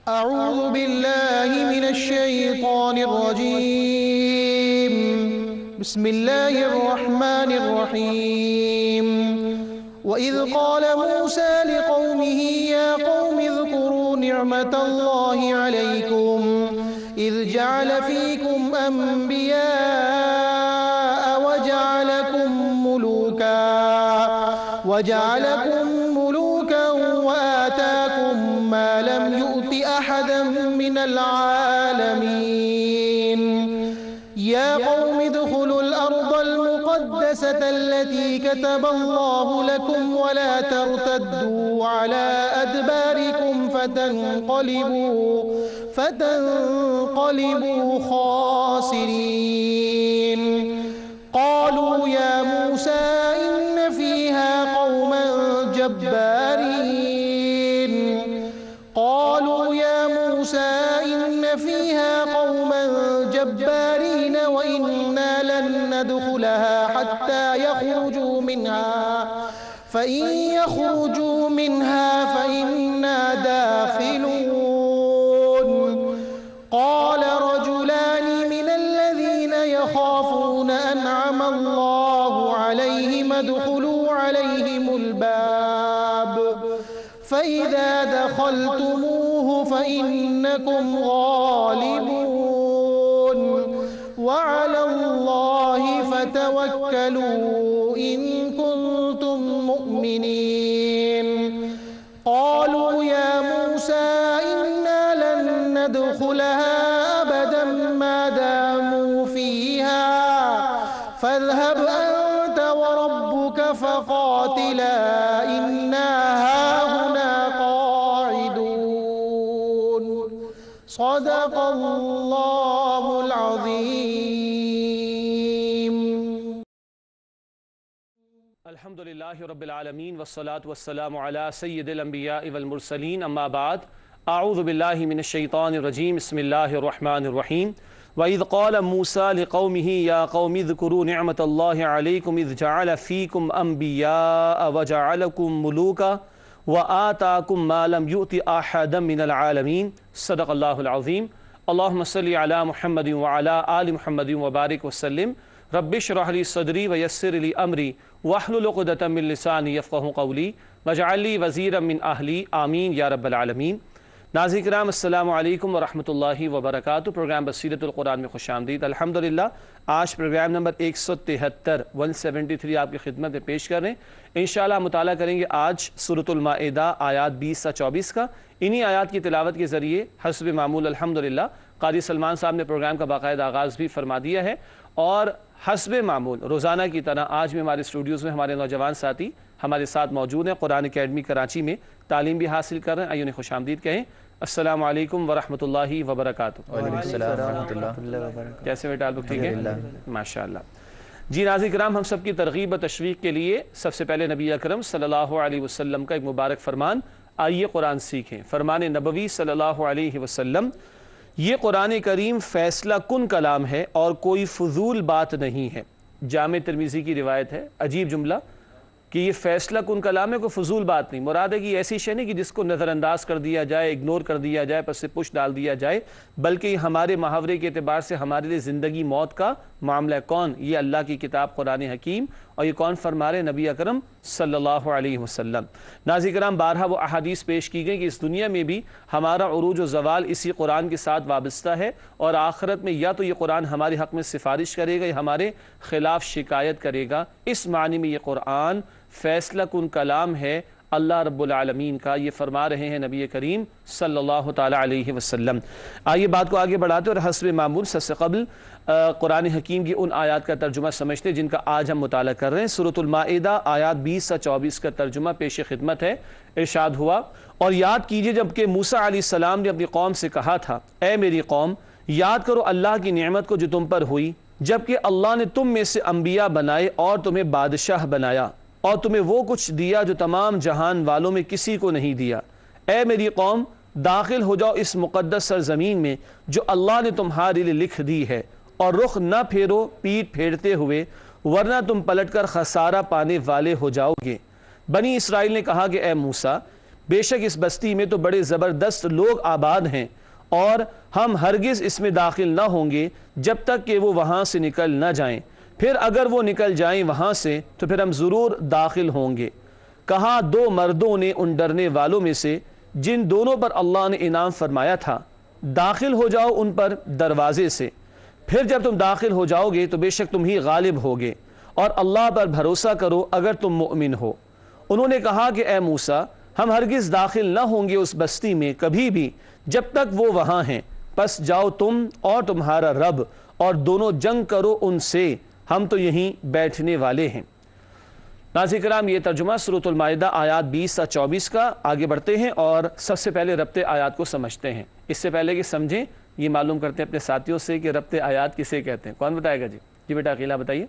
أعوذ بالله من الشيطان الرجيم بسم الله الرحمن الرحيم وإذ قال موسى لقومه يا قوم اذكروا نعمة الله عليكم إذ جعل فيكم أنبياء وجعلكم ملوكا وآتاكم ما لم يؤت أحدا من العالمين يا قوم ادخلوا الأرض المقدسة التي كتب الله لكم ولا ترتدوا على أدباركم فتنقلبوا خاسرين قالوا يا موسى إن فيها قوما جبارين وإنا لن ندخلها حتى يخرجوا منها فإن يخرجوا منها فإنا داخلون قال رجلان من الذين يخافون أنعم الله عليهم ادخلوا عليهم الباب فإذا دخلتموه فإنكم غالبون وعلى الله فتوكلوا إن كنتم مؤمنين قالوا يا موسى إنا لن ندخلها أبدا ما داموا فيها فاذهب أنت وربك فقاتلا إنا هاهنا قاعدون صدق الله العظيم. الحمد للہ رب العالمین والصلاة والسلام علی سید الانبیاء والمرسلین اما بعد اعوذ باللہ من الشیطان الرجیم بسم اللہ الرحمن الرحیم وَإِذْ قَالَ مُوسَى لِقَوْمِهِ يَا قَوْمِ اذْكُرُوا نِعْمَةَ اللَّهِ عَلَيْكُمْ إِذْ جَعَلَ فِيكُمْ أَنْبِيَاءَ وَجَعَلَكُمْ مُلُوكًا وَآتَاكُمْ مَا لَمْ يُؤْتِ أَحَدًا مِنَ الْعَالَمِينَ صدق اللہ العظیم. اللہم صلی علی محمد وعلی آل محمد وبارک وسلم. رب اشرح لی صدری ویسر لی امری واحلل عقدۃ من لسانی یفقہوا قولی واجعل لی وزیرا من اہلی آمین یا رب العالمین. ناظرین کرام السلام علیکم ورحمۃ اللہ وبرکاتہ. پروگرام بصیرت القرآن میں خوش آمدید. الحمدللہ آج پروگرام نمبر 173 آپ کی خدمت میں پیش کر رہے ہیں. انشاءاللہ مطالعہ کریں گے آج سورۃ المائدہ آیات 20 سے 24 کا. انہی آیات کی تلاوت کے ذریعے حسب معمول الحمدللہ قاری سلمان صاحب نے پروگرام کا باقاعدہ آغاز بھی فرما دیا ہے اور حسب معمول روزانہ کی طرح آج بھی ہمارے اسٹوڈیوز میں ہمارے نوجوان ساتھی ہمارے ساتھ موجود ہیں. قرآن اکیڈمی کراچی میں تعلیم بھی حاصل کر رہے ہیں. آئیے انہیں خوش آمدید کہیں. السلام علیکم ورحمۃ اللہ وبرکاتہ. وعلیکم السلام ورحمۃ اللہ وبرکاتہ. کیسے بیٹا آپ لوگ ٹھیک ہیں؟ ماشاءاللہ. جی ناظرین کرام ہم سب کی ترغیب و تشویق کے لیے سب سے پہلے نبی اکرم صلی اللہ علیہ وسلم کا ایک مبارک فرمان آئیے قرآن سیکھیں. فرمان نبوی صلی اللہ علیہ وسلم یہ قرآن کریم فیصلہ کن کلام ہے اور کوئی فضول بات نہیں ہے. جامع ترمذی کی روایت ہے. عجیب جملہ کہ یہ فیصلہ کن کلام ہے، کوئی فضول بات نہیں. مراد ہے کہ ایسی شے نہیں کہ جس کو نظر انداز کر دیا جائے، اگنور کر دیا جائے، پس سے پش ڈال دیا جائے، بلکہ یہ ہمارے محاورے کے اعتبار سے ہمارے لیے زندگی موت کا معاملہ ہے. کون؟ یہ اللہ کی کتاب قرآن حکیم. اور یہ کون فرما رہے؟ نبی اکرم صلی اللہ علیہ وسلم. ناظرین کرام بارہا وہ احادیث پیش کی گئی کہ اس دنیا میں بھی ہمارا عروج و زوال اسی قرآن کے ساتھ وابستہ ہے اور آخرت میں یا تو یہ قرآن ہمارے حق میں سفارش کرے گا یا ہمارے خلاف شکایت کرے گا. اس معنی میں یہ قرآن فیصلہ کن کلام ہے اللہ رب العالمین کا. یہ فرما رہے ہیں نبی کریم صلی اللہ تعالی علیہ وسلم. آئیے بات کو آگے بڑھاتے اور حسب معمول سب سے قبل قرآن حکیم کی ان آیات کا ترجمہ سمجھتے جن کا آج ہم مطالعہ کر رہے ہیں. سورۃ المائدہ آیات 20 سے 24 کا ترجمہ پیش خدمت ہے. ارشاد ہوا اور یاد کیجئے جب کہ موسیٰ علیہ السلام نے اپنی قوم سے کہا تھا اے میری قوم یاد کرو اللہ کی نعمت کو جو تم پر ہوئی جبکہ اللہ نے تم میں سے انبیاء بنائے اور تمہیں بادشاہ بنایا اور تمہیں وہ کچھ دیا جو تمام جہان والوں میں کسی کو نہیں دیا. اے میری قوم داخل ہو جاؤ اس مقدس سرزمین میں جو اللہ نے تمہارے لیے لکھ دی ہے اور رخ نہ پھیرو پیٹ پھیرتے ہوئے ورنہ تم پلٹ کر خسارہ پانے والے ہو جاؤ گے. بنی اسرائیل نے کہا کہ اے موسیٰ بے شک اس بستی میں تو بڑے زبردست لوگ آباد ہیں اور ہم ہرگز اس میں داخل نہ ہوں گے جب تک کہ وہ وہاں سے نکل نہ جائیں، پھر اگر وہ نکل جائیں وہاں سے تو پھر ہم ضرور داخل ہوں گے۔ کہا دو مردوں نے ان ڈرنے والوں میں سے جن دونوں پر اللہ نے انعام فرمایا تھا، داخل ہو جاؤ ان پر دروازے سے، پھر جب تم داخل ہو جاؤ گے تو بے شک تم ہی غالب ہوگے، اور اللہ پر بھروسہ کرو اگر تم مؤمن ہو۔ انہوں نے کہا کہ اے موسیٰ ہم ہرگز داخل نہ ہوں گے اس بستی میں کبھی بھی جب تک وہ وہاں ہیں، پس جاؤ تم اور تمہارا رب اور دونوں جنگ کرو ان سے، ہم تو یہیں بیٹھنے والے ہیں۔ ناظرین کرام یہ ترجمہ سورۃ المائدہ آیات 20 سے 24 کا۔ آگے بڑھتے ہیں اور سب سے پہلے ربط آیات کو سمجھتے ہیں۔ اس سے پہلے کہ سمجھیں یہ معلوم کرتے ہیں اپنے ساتھیوں سے کہ ربط آیات کسے کہتے ہیں۔ کون بتائے گا جی؟ جی بیٹا عقیلہ بتائیے۔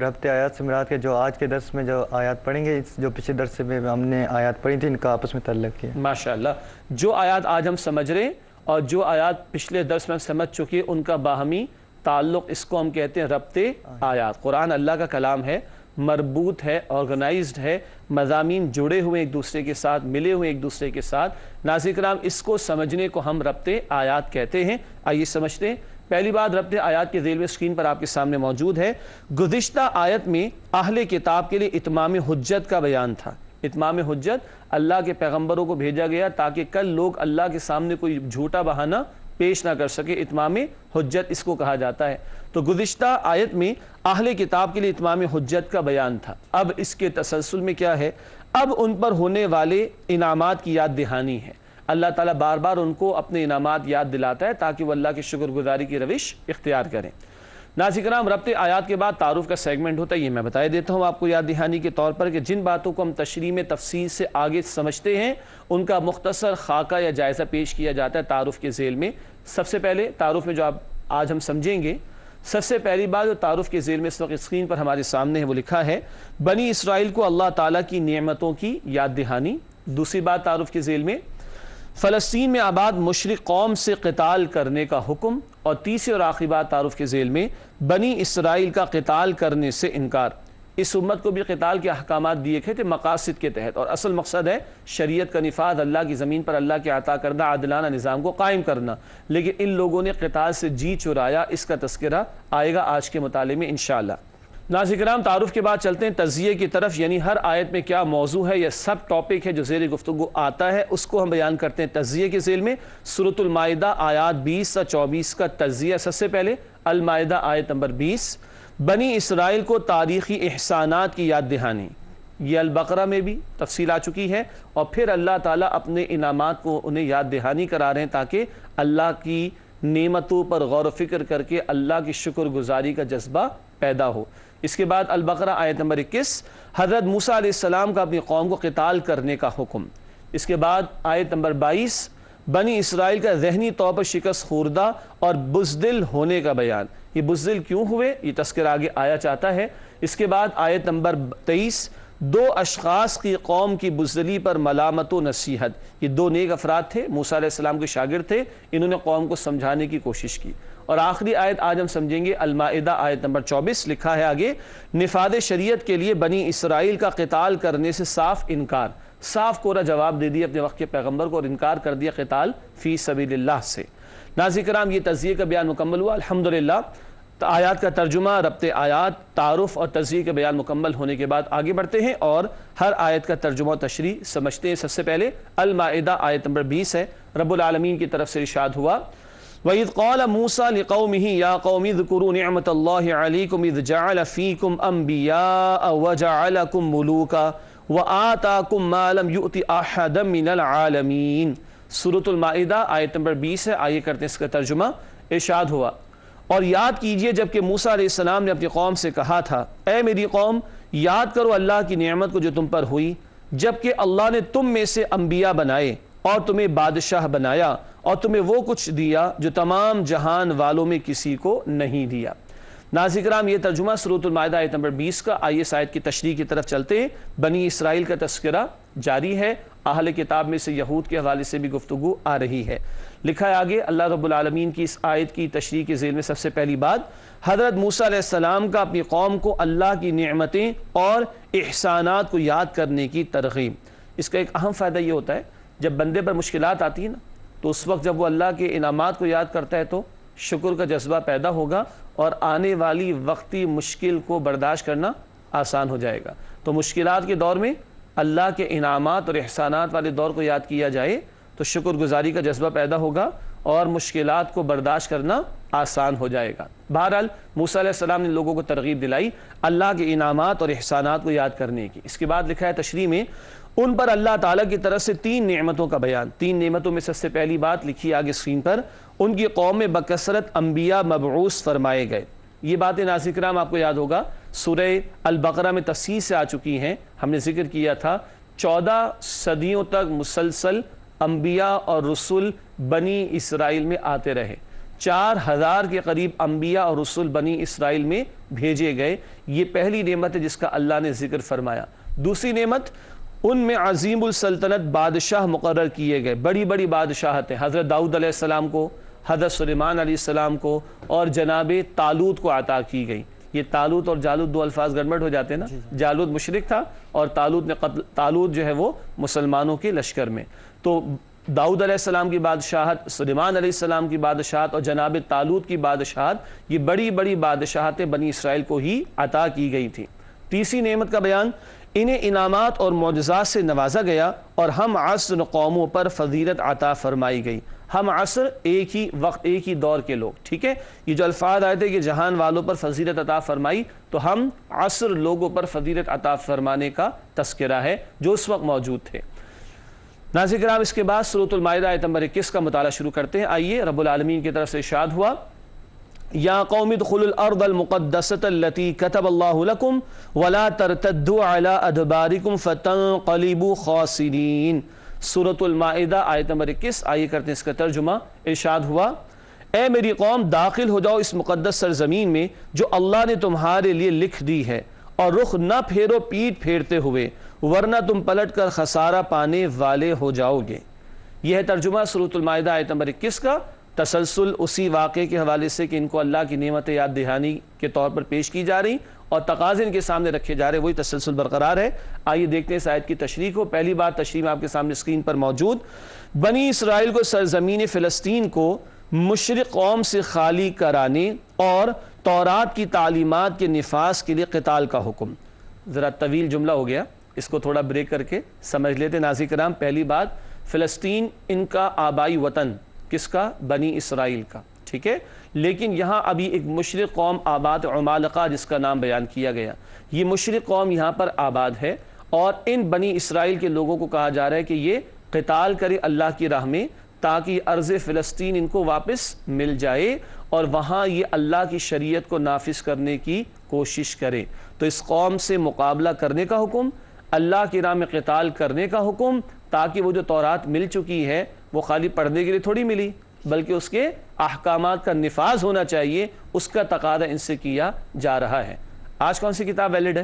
ربط آیات سے مراد کے جو آج کے درس میں جو آیات پڑھیں گے، جو پچھلے درس میں ہم نے آیات پڑھی تھی، ان کا آپس میں تعلق کیا۔ ماشاءاللہ، جو آیات آج ہم سمجھ رہے ہیں اور جو آیات پچھلے درس میں ہم سمجھ چکے ان کا باہمی تعلق، اس کو ہم کہتے ہیں ربط آیات۔ قرآن اللہ کا کلام ہے، مربوط ہے، آرگنائزڈ ہے، مضامین جڑے ہوئے ایک دوسرے کے ساتھ، ملے ہوئے ایک دوسرے کے ساتھ۔ ناظرین کرام اس کو سمجھنے کو ہم ربط آیات کہتے ہیں۔ آئیے سمجھتے ہیں۔ پہلی بات ربط آیات کے ذیل میں اسکرین پر آپ کے سامنے موجود ہے۔ گزشتہ آیت میں اہل کتاب کے لیے اتمام حجت کا بیان تھا۔ اتمام حجت، اللہ کے پیغمبروں کو بھیجا گیا تاکہ کل لوگ اللہ کے سامنے کوئی جھوٹا بہانہ پیش نہ کر سکے۔ اتمام حجت اس کو کہا جاتا ہے۔ تو گزشتہ آیت میں اہل کتاب کے لیے اتمام حجت کا بیان تھا۔ اب اس کے تسلسل میں کیا ہے؟ اب ان پر ہونے والے انعامات کی یاد دہانی ہے۔ اللہ تعالیٰ بار بار ان کو اپنے انعامات یاد دلاتا ہے تاکہ وہ اللہ کی شکر گزاری کی روش اختیار کریں۔ ناظرین کرام ربط آیات کے بعد تعارف کا سیگمنٹ ہوتا ہے، یہ میں بتایا دیتا ہوں آپ کو یاد دہانی کے طور پر کہ جن باتوں کو ہم تشریح میں تفصیل سے آگے سمجھتے ہیں ان کا مختصر خاکہ یا جائزہ پیش کیا جاتا ہے تعارف کے ذیل میں۔ سب سے پہلے تعارف میں جو آج ہم سمجھیں گے، سب سے پہلی بات جو تعارف کے ذیل میں اس وقت اسکرین پر ہمارے سامنے ہے وہ لکھا ہے بنی اسرائیل کو اللہ تعالیٰ کی نعمتوں کی یاد دہانی۔ دوسری بات تعارف کے ذیل میں فلسطین میں آباد مشرک قوم سے قتال کرنے کا حکم، اور تیسری اور آخری بات تعارف کے ذیل میں بنی اسرائیل کا قتال کرنے سے انکار۔ اس امت کو بھی قتال کے احکامات دیے گئے تھے مقاصد کے تحت، اور اصل مقصد ہے شریعت کا نفاذ، اللہ کی زمین پر اللہ کے عطا کردہ عادلانہ نظام کو قائم کرنا، لیکن ان لوگوں نے قتال سے جی چرایا۔ اس کا تذکرہ آئے گا آج کے مطالعے میں انشاءاللہ۔ ناظرین کرام تعارف کے بعد چلتے ہیں تجزیے کی طرف، یعنی ہر آیت میں کیا موضوع ہے یا سب ٹاپک ہے جو زیر گفتگو آتا ہے اس کو ہم بیان کرتے ہیں تجزیے کے ذیل میں۔ سورۃ المائدہ آیات 20 سے 24 کا تجزیہ۔ سب سے پہلے المائدہ آیت نمبر 20، بنی اسرائیل کو تاریخی احسانات کی یاد دہانی۔ یہ البقرہ میں بھی تفصیل آ چکی ہے، اور پھر اللہ تعالیٰ اپنے انعامات کو انہیں یاد دہانی کرا رہے ہیں تاکہ اللہ کی نعمتوں پر غور و فکر کر کے اللہ کی شکر گزاری کا جذبہ پیدا ہو۔ اس کے بعد البقرہ آیت نمبر 21، حضرت موسیٰ علیہ السلام کا اپنی قوم کو قتال کرنے کا حکم۔ اس کے بعد آیت نمبر 22، بنی اسرائیل کا ذہنی طور پر شکست خوردہ اور بزدل ہونے کا بیان۔ یہ بزدل کیوں ہوئے یہ تذکرہ آگے آیا چاہتا ہے۔ اس کے بعد آیت نمبر 23، دو اشخاص کی قوم کی بزدلی پر ملامت و نصیحت۔ یہ دو نیک افراد تھے، موسیٰ علیہ السلام کے شاگرد تھے، انہوں نے قوم کو سمجھانے کی کوشش کی۔ اور آخری آیت آج ہم سمجھیں گے المائدہ آیت نمبر 24، لکھا ہے آگے نفاذ شریعت کے لیے بنی اسرائیل کا قتال کرنے سے صاف انکار۔ صاف کورا جواب دے دیا اپنے وقت کے پیغمبر کو اور انکار کر دیا قتال فی سبیل اللہ سے۔ ناظرین کرام یہ تجزیے کا بیان مکمل ہوا الحمدللہ۔ آیات کا ترجمہ، ربط آیات، تعارف اور تجزیے کا بیان مکمل ہونے کے بعد آگے بڑھتے ہیں اور ہر آیت کا ترجمہ و تشریح سمجھتے ہیں۔ سب سے پہلے المائدہ آیت نمبر 20 ہے، رب العالمین کی طرف سے ارشاد ہوا وَإِذْ قَالَ مُوسَىٰ لِقَوْمِهِ يَا قَوْمِ اذْكُرُوا نِعْمَةَ اللَّهِ عَلَيْكُمْ إِذْ جَعَلَ فِيكُمْ أَنْبِيَاءَ وَجَعَلَكُمْ مُلُوكًا وَآتَاكُمْ مَا لَمْ يُؤْتِ أَحَدًا مِنَ الْعَالَمِينَ۔ سورۃ المائدہ آیت نمبر 20 ہے، آئیے کرتے ہیں اس کا ترجمہ۔ ارشاد ہوا اور یاد کیجئے جب کہ موسیٰ علیہ السلام نے اپنی قوم سے کہا تھا اے میری قوم یاد کرو اللہ کی نعمت کو جو تم پر ہوئی جبکہ اللہ نے تم میں سے انبیاء بنائے اور تمہیں بادشاہ بنایا اور تمہیں وہ کچھ دیا جو تمام جہان والوں میں کسی کو نہیں دیا۔ ناظرین کرام یہ ترجمہ سورۃ المائدہ آیت نمبر 20 کا۔ آئیے اس آیت کی تشریح کی طرف چلتے ہیں۔ بنی اسرائیل کا تذکرہ جاری ہے اہل کتاب میں سے یہود کے حوالے سے بھی گفتگو آ رہی ہے۔ لکھا ہے آگے اللہ رب العالمین کی اس آیت کی تشریح کے ذیل میں سب سے پہلی بات حضرت موسیٰ علیہ السلام کا اپنی قوم کو اللہ کی نعمتیں اور احسانات کو یاد کرنے کی ترغیب۔ اس کا ایک اہم فائدہ یہ ہوتا ہے جب بندے پر مشکلات آتی ہیں نا تو اس وقت جب وہ اللہ کے انعامات کو یاد کرتا ہے تو شکر کا جذبہ پیدا ہوگا اور آنے والی وقتی مشکل کو برداشت کرنا آسان ہو جائے گا۔ تو مشکلات کے دور میں اللہ کے انعامات اور احسانات والے دور کو یاد کیا جائے تو شکر گزاری کا جذبہ پیدا ہوگا اور مشکلات کو برداشت کرنا آسان ہو جائے گا۔ بہرحال موسیٰ علیہ السلام نے لوگوں کو ترغیب دلائی اللہ کے انعامات اور احسانات کو یاد کرنے کی۔ اس کے بعد لکھا ہے تشریح میں ان پر اللہ تعالیٰ کی طرف سے 3 نعمتوں کا بیان۔ 3 نعمتوں میں سب سے پہلی بات لکھی آگے اسکرین پر ان کی قوم میں بکثرت انبیاء مبعوث فرمائے گئے۔ یہ باتیں ناظرین کرام آپ کو یاد ہوگا سورہ البقرہ میں تفصیل سے آ چکی ہیں، ہم نے ذکر کیا تھا 14 صدیوں تک مسلسل انبیاء اور رسول بنی اسرائیل میں آتے رہے۔ 4000 کے قریب انبیاء اور رسول بنی اسرائیل میں بھیجے گئے۔ یہ پہلی نعمت ہے جس کا اللہ نے ذکر فرمایا۔ دوسری نعمت ان میں عظیم السلطنت بادشاہ مقرر کیے گئے، بڑی بڑی بادشاہتیں حضرت داؤد علیہ السلام کو، حضرت سلیمان علیہ السلام کو اور جناب طالوت کو عطا کی گئی۔ یہ طالوت اور جالوت 2 الفاظ گڑبڑ ہو جاتے ہیں نا، جالوت مشرک تھا اور طالوت جو ہے وہ مسلمانوں کے لشکر میں۔ تو داؤد علیہ السلام کی بادشاہت، سلیمان علیہ السلام کی بادشاہت اور جناب طالوت کی بادشاہت، یہ بڑی بڑی بادشاہتیں بنی اسرائیل کو ہی عطا کی گئی تھی۔ تیسری نعمت کا بیان انہیں انعامات اور معجزات سے نوازا گیا اور ہم عصر قوموں پر فضیلت عطا فرمائی گئی۔ ہم عصر ایک ہی وقت ایک ہی دور کے لوگ، ٹھیک ہے، یہ جو الفاظ آئے تھے کہ جہان والوں پر فضیلت عطا فرمائی، تو ہم عصر لوگوں پر فضیلت عطا فرمانے کا تذکرہ ہے جو اس وقت موجود تھے۔ ناظرین کرام اس کے بعد سورۃ المائدہ آیت نمبر 21 کا مطالعہ شروع کرتے ہیں۔ آئیے رب العالمین کی طرف سے ارشاد ہوا یا قوم ادخلوا الارض المقدسة التي كتب الله لكم ولا ترتدوا على ادباركم فتنقلبوا خاسرين۔ سورۃ المائدہ آیت نمبر 21، آئیے کرتے ہیں اس کا ترجمہ۔ ارشاد ہوا اے میری قوم داخل ہو جاؤ اس مقدس سرزمین میں جو اللہ نے تمہارے لیے لکھ دی ہے اور رخ نہ پھیرو پیٹ پھیرتے ہوئے ورنہ تم پلٹ کر خسارہ پانے والے ہو جاؤ گے۔ یہ ہے ترجمہ سورۃ المائدہ آیت نمبر 21 کا، تسلسل اسی واقعے کے حوالے سے کہ ان کو اللہ کی نعمت یاد دہانی کے طور پر پیش کی جا رہی اور تقاضے ان کے سامنے رکھے جا رہے، وہی تسلسل برقرار ہے۔ آئیے دیکھتے ہیں اس آیت کی تشریح کو۔ پہلی بات تشریح میں آپ کے سامنے اسکرین پر موجود، بنی اسرائیل کو سرزمین فلسطین کو مشرق قوم سے خالی کرانے اور تورات کی تعلیمات کے نفاذ کے لیے قتال کا حکم۔ ذرا طویل جملہ ہو گیا، اس کو تھوڑا بریک کر کے سمجھ لیتے ہیں۔ ناظرین کرام پہلی بات فلسطین ان کا آبائی وطن، کس کا؟ بنی اسرائیل کا، ٹھیک ہے، لیکن یہاں ابھی ایک مشرق قوم آباد عمالقہ جس کا نام بیان کیا گیا، یہ مشرق قوم یہاں پر آباد ہے اور ان بنی اسرائیل کے لوگوں کو کہا جا رہا ہے کہ یہ قتال کرے اللہ کی راہ میں تاکہ ارض فلسطین ان کو واپس مل جائے اور وہاں یہ اللہ کی شریعت کو نافذ کرنے کی کوشش کرے۔ تو اس قوم سے مقابلہ کرنے کا حکم، اللہ کی راہ میں قتال کرنے کا حکم، تاکہ وہ جو تورات مل چکی ہے وہ خالی پڑھنے کے لیے تھوڑی ملی بلکہ اس کے احکامات کا نفاذ ہونا چاہیے، اس کا تقاضا ان سے کیا جا رہا ہے۔ آج کون سی کتاب ویلڈ ہے؟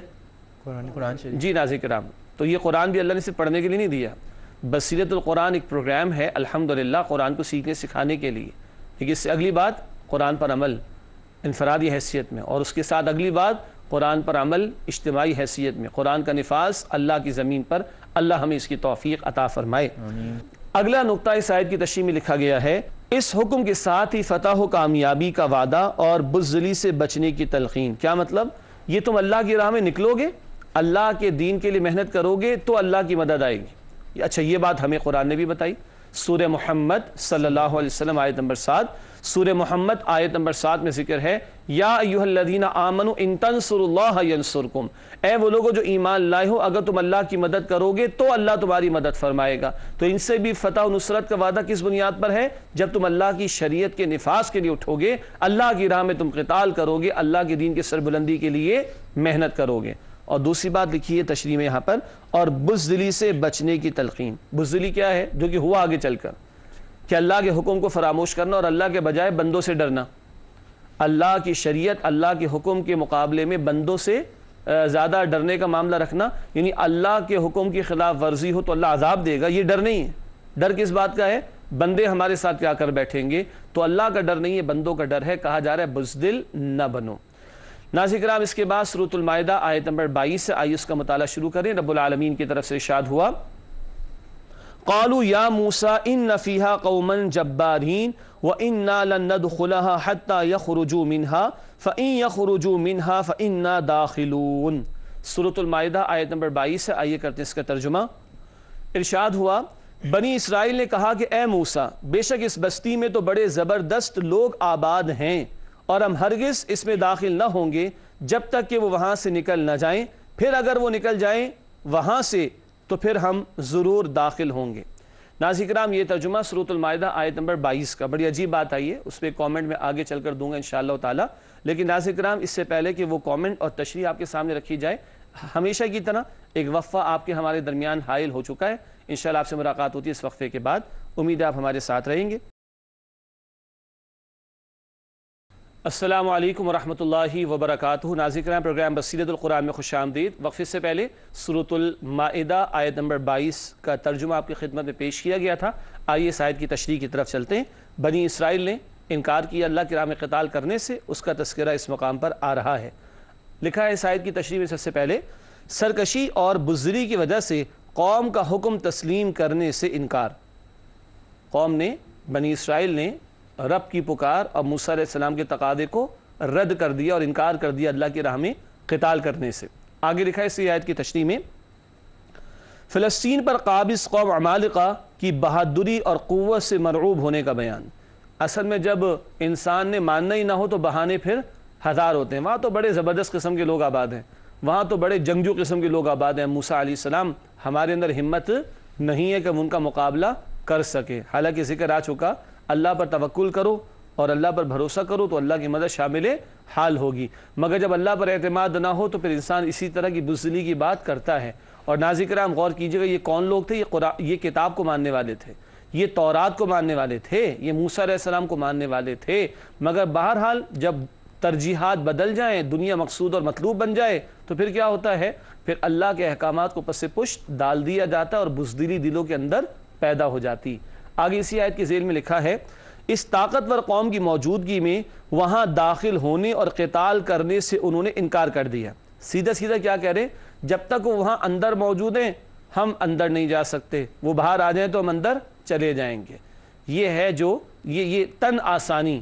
قرآن شریف۔ جی ناظرین کرام، تو یہ قرآن بھی اللہ نے صرف پڑھنے کے لیے نہیں دیا، بصیرت القرآن ایک پروگرام ہے الحمدللہ قرآن کو سیکھنے سکھانے کے لیے، لیکن اس سے اگلی بات قرآن پر عمل انفرادی حیثیت میں، اور اس کے ساتھ اگلی بات قرآن پر عمل اجتماعی حیثیت میں، قرآن کا نفاذ اللہ کی زمین پر۔ اللہ ہمیں اس کی توفیق عطا فرمائے۔ اگلا نقطہ اس آیت کی تشریح میں لکھا گیا ہے اس حکم کے ساتھ ہی فتح و کامیابی کا وعدہ اور بزدلی سے بچنے کی تلقین۔ کیا مطلب؟ یہ تم اللہ کی راہ میں نکلو گے، اللہ کے دین کے لیے محنت کرو گے تو اللہ کی مدد آئے گی۔ اچھا یہ بات ہمیں قرآن نے بھی بتائی، سورہ محمد صلی اللہ علیہ وسلم آیت نمبر 7، سورہ محمد آیت نمبر 7 میں ذکر ہے یا ایھا الذین آمنوا ان تنصروا اللہ ینصرکم، اے وہ لوگوں جو ایمان لائے ہو اگر تم اللہ کی مدد کرو گے تو اللہ تمہاری مدد فرمائے گا۔ تو ان سے بھی فتح و نصرت کا وعدہ کس بنیاد پر ہے؟ جب تم اللہ کی شریعت کے نفاذ کے لیے اٹھو گے، اللہ کی راہ میں تم قتال کرو گے، اللہ کے دین کے سربلندی کے لیے محنت کرو گے۔ اور دوسری بات لکھی ہے تشریح میں یہاں پر، اور بزدلی سے بچنے کی تلقین۔ بزدلی کیا ہے؟ جو کہ ہوا آگے چل کر کہ اللہ کے حکم کو فراموش کرنا اور اللہ کے بجائے بندوں سے ڈرنا، اللہ کی شریعت اللہ کے حکم کے مقابلے میں بندوں سے زیادہ ڈرنے کا معاملہ رکھنا، یعنی اللہ کے حکم کی خلاف ورزی ہو تو اللہ عذاب دے گا، یہ ڈر نہیں ہے۔ ڈر کس بات کا ہے؟ بندے ہمارے ساتھ کیا کر بیٹھیں گے، تو اللہ کا ڈر نہیں ہے، بندوں کا ڈر ہے۔ کہا جا رہا ہے بزدل نہ بنو۔ ناظرین کرام، اس کے بعد سورۃ المائدہ آیت نمبر 22 سے آئیے اس کا مطالعہ شروع کریں۔ رب العالمین کی طرف سے ارشاد ہوا، قالوا یا موسیٰ ان فیہا قوما جبارین وَإِنَّا لَن نَدْخُلَهَا حَتَّى يَخْرُجُوا مِنْهَا فَإِن يَخْرُجُوا مِنْهَا فَإِنَّا دَاخِلُونَ۔ سورۃ المائدہ آیت نمبر 22 سے آئیے کرتے ہیں اس کا ترجمہ۔ ارشاد ہوا، بنی اسرائیل نے کہا کہ اے موسیٰ، بے شک اس بستی میں تو بڑے زبردست لوگ آباد ہیں اور ہم ہرگز اس میں داخل نہ ہوں گے جب تک کہ وہ وہاں سے نکل نہ جائیں، پھر اگر وہ نکل جائیں وہاں سے تو پھر ہم ضرور داخل ہوں گے۔ ناظرین کرام، یہ ترجمہ سورۃ المائدہ آیت نمبر 22 کا۔ بڑی عجیب بات آئی ہے، اس پہ کامنٹ میں آگے چل کر دوں گا انشاءاللہ تعالی، لیکن ناظرین کرام اس سے پہلے کہ وہ کامنٹ اور تشریح آپ کے سامنے رکھی جائے، ہمیشہ کی طرح ایک وقفہ آپ کے ہمارے درمیان حائل ہو چکا ہے۔ انشاءاللہ آپ سے ملاقات ہوتی ہے اس وقفے کے بعد، امید ہے آپ ہمارے ساتھ رہیں گے۔ السلام علیکم ورحمۃ اللہ وبرکاتہ۔ ناظرین کرام، پروگرام بصیرت القرآن میں خوش آمدید۔ وقفے سے پہلے سورۃ المائدہ آیت نمبر 22 کا ترجمہ آپ کی خدمت میں پیش کیا گیا تھا۔ آئیے اس آیت کی تشریح کی طرف چلتے ہیں۔ بنی اسرائیل نے انکار کیا اللہ کی راہ میں قتال کرنے سے، اس کا تذکرہ اس مقام پر آ رہا ہے۔ لکھا ہے اس آیت کی تشریح میں سب سے پہلے، سرکشی اور بزدلی کی وجہ سے قوم کا حکم تسلیم کرنے سے انکار۔ قوم نے، بنی اسرائیل نے رب کی پکار اور موسیٰ علیہ السلام کے تقاضے کو رد کر دیا اور انکار کر دیا اللہ کی راہ میں قتال کرنے سے۔ آگے لکھا ہے اس آیت کی تشریح میں، فلسطین پر قابض قوم عمالقہ کی بہادری اور قوت سے مرعوب ہونے کا بیان۔ اصل میں جب انسان نے ماننا ہی نہ ہو تو بہانے پھر ہزار ہوتے ہیں۔ وہاں تو بڑے زبردست قسم کے لوگ آباد ہیں، وہاں تو بڑے جنگجو قسم کے لوگ آباد ہیں۔ موسیٰ علیہ السلام، ہمارے اندر ہمت نہیں ہے کہ ہم ان کا مقابلہ کر سکے، حالانکہ ذکر آ چکا، اللہ پر توکل کرو اور اللہ پر بھروسہ کرو تو اللہ کی مدد شامل حال ہوگی، مگر جب اللہ پر اعتماد نہ ہو تو پھر انسان اسی طرح کی بزدلی کی بات کرتا ہے۔ اور ناظرین کرام غور کیجئے گا، یہ کون لوگ تھے؟ یہ کتاب کو ماننے والے تھے، یہ تورات کو ماننے والے تھے، یہ موسیٰ علیہ السلام کو ماننے والے تھے، مگر بہرحال جب ترجیحات بدل جائیں، دنیا مقصود اور مطلوب بن جائے تو پھر کیا ہوتا ہے؟ پھر اللہ کے احکامات کو پس پشت ڈال دیا جاتا ہے اور بزدلی دلوں کے اندر پیدا ہو جاتی۔ آگے اسی آیت کے ذیل میں لکھا ہے، اس طاقتور قوم کی موجودگی میں وہاں داخل ہونے اور قتال کرنے سے انہوں نے انکار کر دیا۔ سیدھا سیدھا کیا کہہ رہے ہیں؟ جب تک وہ وہاں اندر موجود ہیں ہم اندر نہیں جا سکتے، وہ باہر آ جائیں تو ہم اندر چلے جائیں گے۔ یہ ہے جو یہ تن آسانی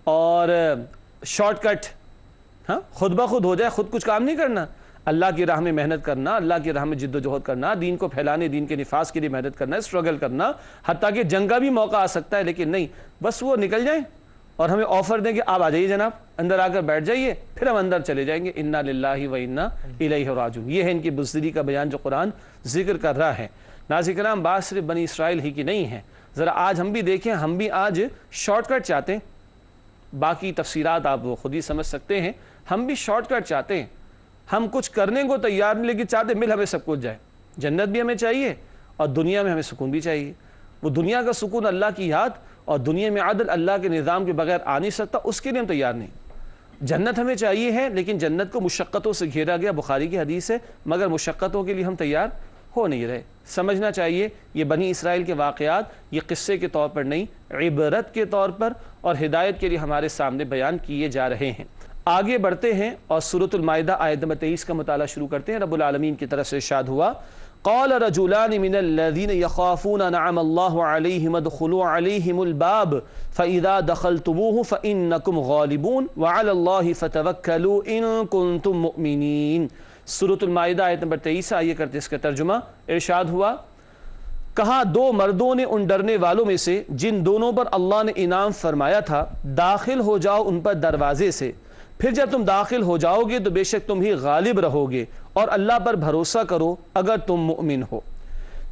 اور شارٹ کٹ، ہاں، خود بخود ہو جائے، خود کچھ کام نہیں کرنا، اللہ کی راہ میں محنت کرنا، اللہ کی راہ میں جد و جہد کرنا، دین کو پھیلانے، دین کے نفاذ کے لیے محنت کرنا، اسٹرگل کرنا، حتیٰ کہ جنگ کا بھی موقع آ سکتا ہے، لیکن نہیں، بس وہ نکل جائیں اور ہمیں آفر دیں کہ آپ آ جائیے جناب، اندر آ کر بیٹھ جائیے، پھر ہم اندر چلے جائیں گے۔ انا للہ و انا الیہ راجعون۔ یہ ہے ان کی بزدلی کا بیان جو قرآن ذکر کر رہا ہے۔ ناظرین کرام، بات صرف بنی اسرائیل ہی کی نہیں ہے، ذرا آج ہم بھی دیکھیں، ہم بھی آج شارٹ کٹ چاہتے ہیں، باقی تفسیرات آپ وہ خود ہی سمجھ سکتے ہیں، ہم بھی شارٹ کٹ چاہتے ہیں، ہم کچھ کرنے کو تیار نہیں، لیکن چاہتے مل ہمیں سب کچھ جائے، جنت بھی ہمیں چاہیے اور دنیا میں ہمیں سکون بھی چاہیے۔ وہ دنیا کا سکون اللہ کی یاد اور دنیا میں عدل اللہ کے نظام کے بغیر آ نہیں سکتا، اس کے لیے ہم تیار نہیں۔ جنت ہمیں چاہیے ہے، لیکن جنت کو مشقتوں سے گھیرا گیا، بخاری کی حدیث ہے، مگر مشقتوں کے لیے ہم تیار ہو نہیں رہے۔ سمجھنا چاہیے یہ بنی اسرائیل کے واقعات یہ قصے کے طور پر نہیں، عبرت کے طور پر اور ہدایت کے لیے ہمارے سامنے بیان کیے جا رہے ہیں۔ آگے بڑھتے ہیں اور سورۃ المائدہ آیت نمبر 23 کا مطالعہ شروع کرتے ہیں۔ رب العالمین کی طرف سے ارشاد ہوا، قال رجلان من الذين يخافون انعم الله عليهم ادخلوا عليهم الباب فاذا دخلتموه فانكم غالبون وعلى الله فتوكلوا ان كنتم مؤمنين۔ سورۃ المائدہ آیت نمبر 23 آئیے کرتے ہیں اس کا ترجمہ۔ ارشاد ہوا، کہا دو مردوں نے ان ڈرنے والوں میں سے جن دونوں پر اللہ نے انعام فرمایا تھا، داخل ہو جاؤ ان پر دروازے سے، پھر جب تم داخل ہو جاؤ گے تو بے شک تم ہی غالب رہو گے اور اللہ پر بھروسہ کرو اگر تم مؤمن ہو۔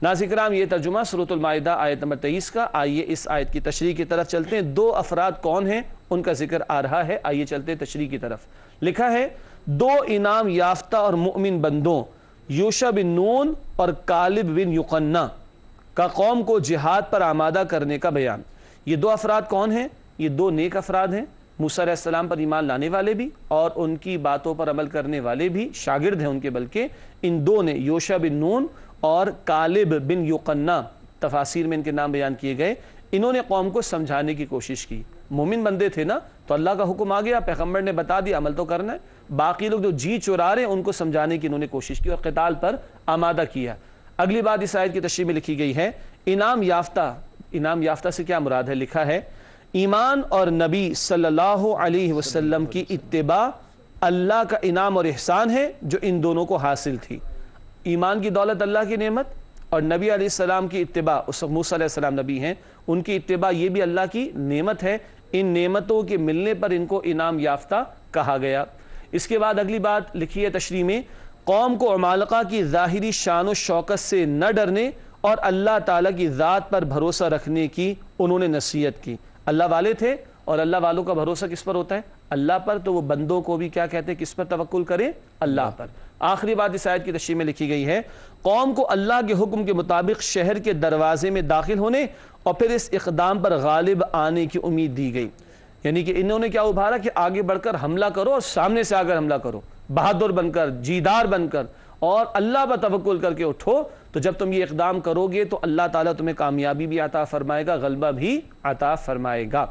ناظرین کرام، یہ ترجمہ سورۃ المائدہ آیت نمبر 23 کا۔ آئیے اس آیت کی تشریح کی طرف چلتے ہیں۔ دو افراد کون ہیں ان کا ذکر آ رہا ہے، آئیے چلتے ہیں تشریح کی طرف۔ لکھا ہے، دو انعام یافتہ اور مؤمن بندوں یوشع بن نون اور کالب بن یقنہ کا قوم کو جہاد پر آمادہ کرنے کا بیان۔ یہ دو افراد کون ہیں؟ یہ دو نیک افراد ہیں، موسیٰ علیہ السلام پر ایمان لانے والے بھی اور ان کی باتوں پر عمل کرنے والے بھی شاگرد ہیں ان کے، بلکہ ان دو نے یوشع بن نون اور کالب بن یوقنا، تفاسیر میں ان کے نام بیان کیے گئے، انہوں نے قوم کو سمجھانے کی کوشش کی۔ مومن بندے تھے نا، تو اللہ کا حکم آ گیا، پیغمبر نے بتا دیا، عمل تو کرنا ہے۔ باقی لوگ جو جی چرا رہے ہیں ان کو سمجھانے کی انہوں نے کوشش کی اور قتال پر آمادہ کیا۔ اگلی بات اس آیت کی تشریح میں لکھی گئی ہے، انعام یافتہ۔ انعام یافتہ سے کیا مراد ہے؟ لکھا ہے ایمان اور نبی صلی اللہ علیہ وسلم کی اتباع اللہ کا انعام اور احسان ہے جو ان دونوں کو حاصل تھی۔ ایمان کی دولت اللہ کی نعمت اور نبی علیہ السلام کی اتباع، اس وقت موسیٰ علیہ السلام نبی ہیں، ان کی اتباع یہ بھی اللہ کی نعمت ہے۔ ان نعمتوں کے ملنے پر ان کو انعام یافتہ کہا گیا۔ اس کے بعد اگلی بات لکھی ہے تشریح میں، قوم کو عمالقہ کی ظاہری شان و شوکت سے نہ ڈرنے اور اللہ تعالیٰ کی ذات پر بھروسہ رکھنے کی انہوں نے نصیحت کی۔ اللہ والے تھے اور اللہ والوں کا بھروسہ کس پر ہوتا ہے؟ اللہ پر، تو وہ بندوں کو بھی کیا کہتے ہیں؟ کس پر توکل کریں؟ اللہ پر۔ آخری بات اس آیت کی تشریح میں لکھی گئی ہے، قوم کو اللہ کے حکم کے مطابق شہر کے دروازے میں داخل ہونے اور پھر اس اقدام پر غالب آنے کی امید دی گئی۔ یعنی کہ انہوں نے کیا ابھارا کہ آگے بڑھ کر حملہ کرو اور سامنے سے آگر حملہ کرو، بہادر بن کر، جیدار بن کر اور اللہ پر توکل کر کے اٹھو، تو جب تم یہ اقدام کرو گے تو اللہ تعالیٰ تمہیں کامیابی بھی عطا فرمائے گا، غلبہ بھی عطا فرمائے گا۔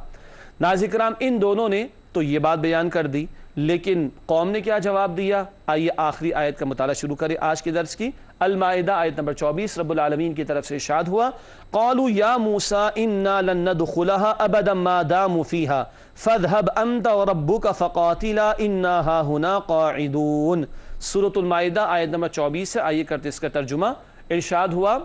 ناظرین کرام، ان دونوں نے تو یہ بات بیان کر دی، لیکن قوم نے کیا جواب دیا؟ آئیے آخری آیت کا مطالعہ شروع کریں آج کے درس کی۔ المائدہ آیت نمبر 24، رب العالمین کی طرف سے ارشاد ہوا، قالوا یا موسیٰ انا لن ندخلها ابدا ما داموا فيها فاذهب انت وربك فقاتلا انا هاهنا قاعدون۔ سورۃ المائدہ آیت نمبر 24 ہے، آئیے کرتے اس کا ترجمہ۔ ارشاد ہوا،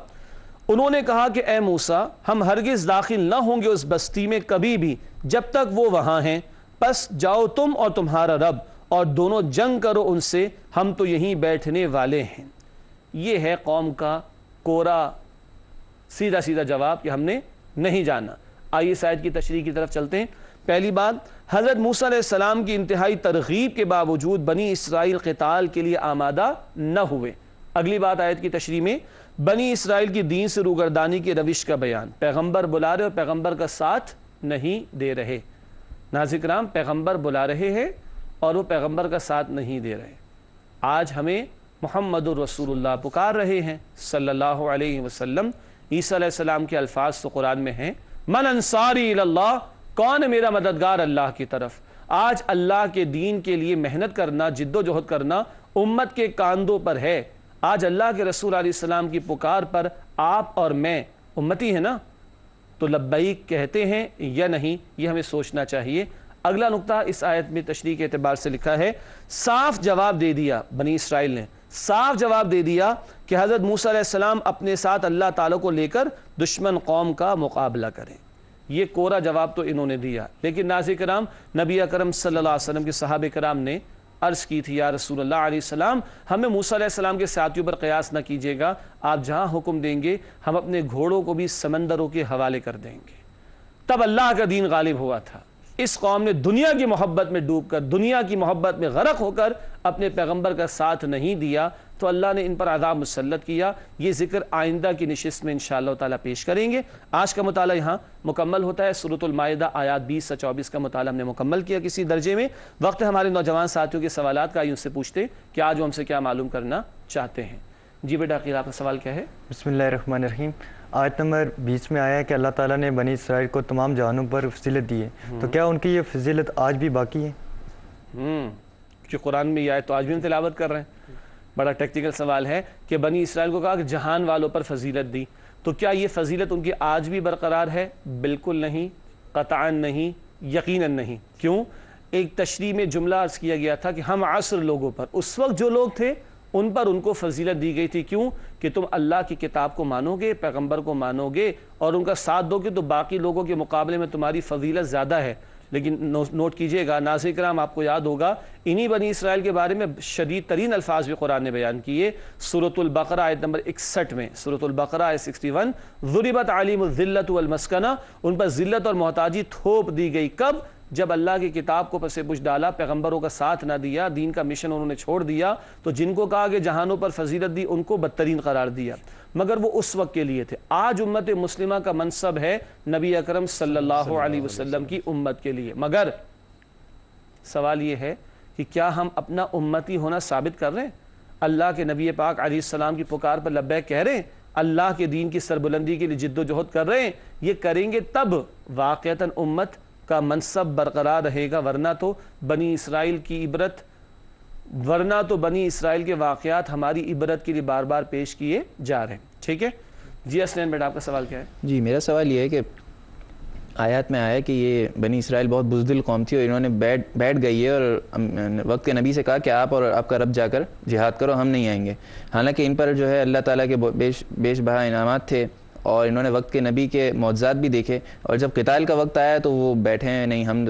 انہوں نے کہا کہ اے موسیٰ، ہم ہرگز داخل نہ ہوں گے اس بستی میں کبھی بھی جب تک وہ وہاں ہیں، پس جاؤ تم اور تمہارا رب اور دونوں جنگ کرو ان سے، ہم تو یہیں بیٹھنے والے ہیں۔ یہ ہے قوم کا کورا سیدھا سیدھا جواب کہ ہم نے نہیں جانا۔ آئیے اس آیت کی تشریح کی طرف چلتے ہیں۔ پہلی بات، حضرت موسیٰ علیہ السلام کی انتہائی ترغیب کے باوجود بنی اسرائیل قتال کے لیے آمادہ نہ ہوئے۔ اگلی بات آیت کی تشریح میں، بنی اسرائیل کی دین سے روگردانی کی روش کا بیان، پیغمبر بلا رہے اور پیغمبر کا ساتھ نہیں دے رہے۔ ناظرین کرام، پیغمبر بلا رہے ہیں اور وہ پیغمبر کا ساتھ نہیں دے رہے۔ آج ہمیں محمد الرسول اللہ پکار رہے ہیں صلی اللہ علیہ وسلم۔ عیسیٰ علیہ السلام کے الفاظ تو قرآن میں ہیں، من انصاری اللہ، کون ہے میرا مددگار اللہ کی طرف۔ آج اللہ کے دین کے لیے محنت کرنا، جد و جہد کرنا امت کے کاندھوں پر ہے۔ آج اللہ کے رسول علیہ السلام کی پکار پر آپ اور میں امتی ہیں نا، تو لبیک کہتے ہیں یا نہیں، یہ ہمیں سوچنا چاہیے۔ اگلا نقطہ اس آیت میں تشریح کے اعتبار سے لکھا ہے، صاف جواب دے دیا بنی اسرائیل نے، صاف جواب دے دیا کہ حضرت موسیٰ علیہ السلام اپنے ساتھ اللہ تعالیٰ کو لے کر دشمن قوم کا مقابلہ کریں۔ یہ کورا جواب تو انہوں نے دیا، لیکن ناظرین کرام، نبی اکرم صلی اللہ علیہ وسلم کے صحابہ کرام نے عرض کی تھی، یا رسول اللہ علیہ السلام، ہمیں موسیٰ علیہ السلام کے ساتھیوں پر قیاس نہ کیجیے گا، آپ جہاں حکم دیں گے ہم اپنے گھوڑوں کو بھی سمندروں کے حوالے کر دیں گے۔ تب اللہ کا دین غالب ہوا تھا۔ اس قوم نے دنیا کی محبت میں ڈوب کر، دنیا کی محبت میں غرق ہو کر اپنے پیغمبر کا ساتھ نہیں دیا، تو اللہ نے ان پر عذاب مسلط کیا۔ یہ ذکر آئندہ کی نشست میں انشاءاللہ تعالیٰ پیش کریں گے۔ آج کا مطالعہ یہاں مکمل ہوتا ہے۔ سورۃ المائدہ آیات 20 سے 24 کا مطالعہ ہم نے مکمل کیا کسی درجے میں۔ وقت ہے ہمارے نوجوان ساتھیوں کے سوالات کا، آئیے ان سے پوچھتے ہیں کہ آج وہ ہم سے کیا معلوم کرنا چاہتے ہیں۔ جی بیٹا عقیل، آپ کا سوال کیا ہے؟ بسم اللہ الرحمن الرحیم۔ آیت نمبر 20 میں آیا ہے کہ اللہ تعالیٰ نے بنی اسرائیل کو تمام جہانوں پر فضیلت دی ہے، تو کیا ان کی یہ فضیلت آج بھی باقی ہے؟ کہ قرآن میں یہ آیت تو آج بھی ہم تلاوت کر رہے ہیں۔ بڑا ٹیکنیکل سوال ہے کہ بنی اسرائیل کو کہا کہ جہان والوں پر فضیلت دی، تو کیا یہ فضیلت ان کی آج بھی برقرار ہے؟ بالکل نہیں، قطعاً نہیں، یقیناً نہیں۔ کیوں؟ ایک تشریح میں جملہ عرض کیا گیا تھا کہ ہم عصر لوگوں پر، اس وقت جو لوگ تھے ان پر ان کو فضیلت دی گئی تھی۔ کیوں؟ کہ تم اللہ کی کتاب کو مانو گے، پیغمبر کو مانو گے اور ان کا ساتھ دو گے تو باقی لوگوں کے مقابلے میں تمہاری فضیلت زیادہ ہے۔ لیکن نوٹ کیجئے گا ناظرین کرام، آپ کو یاد ہوگا انہی بنی اسرائیل کے بارے میں شدید ترین الفاظ بھی قرآن نے بیان کیے۔ سورۃ البقرہ آیت نمبر 61 میں، سورۃ البقرہ آیت 61، ضربت علیہم الذلۃ والمسکنہ، ان پر ذلت اور محتاجی تھوپ دی گئی۔ کب؟ جب اللہ کی کتاب کو پس پش ڈالا، پیغمبروں کا ساتھ نہ دیا، دین کا مشن انہوں نے چھوڑ دیا، تو جن کو کہا کہ جہانوں پر فضیلت دی ان کو بدترین قرار دیا، مگر وہ اس وقت کے لیے تھے۔ آج امت مسلمہ کا منصب ہے نبی اکرم صلی اللہ علیہ وسلم کی امت کے لیے، مگر سوال یہ ہے کہ کیا ہم اپنا امتی ہونا ثابت کر رہے ہیں؟ اللہ کے نبی پاک علیہ السلام کی پکار پر لبیک کہہ رہے ہیں، اللہ کے دین کی سربلندی کے لیے جد و جہد کر رہے ہیں؟ یہ کریں گے تب واقعتاً امت کا منصب برقرار رہے گا، ورنہ تو بنی اسرائیل کے واقعات ہماری عبرت کے لیے بار بار پیش کیے جا رہے ہیں. ٹھیک ہے جی اسنین بیٹا، آپ کا سوال کیا ہے؟ جی میرا سوال یہ ہے کہ آیات میں آیا کہ یہ بنی اسرائیل بہت بزدل قوم تھی اور انہوں نے بیٹھ گئی ہے اور وقت کے نبی سے کہا کہ آپ اور آپ کا رب جا کر جہاد کرو، ہم نہیں آئیں گے. حالانکہ ان پر جو ہے اللہ تعالیٰ کے بیش بہا انعامات تھے اور انہوں نے وقت کے نبی کے معجزات بھی دیکھے، اور جب قتال کا وقت آیا تو وہ بیٹھے ہیں، نہیں ہم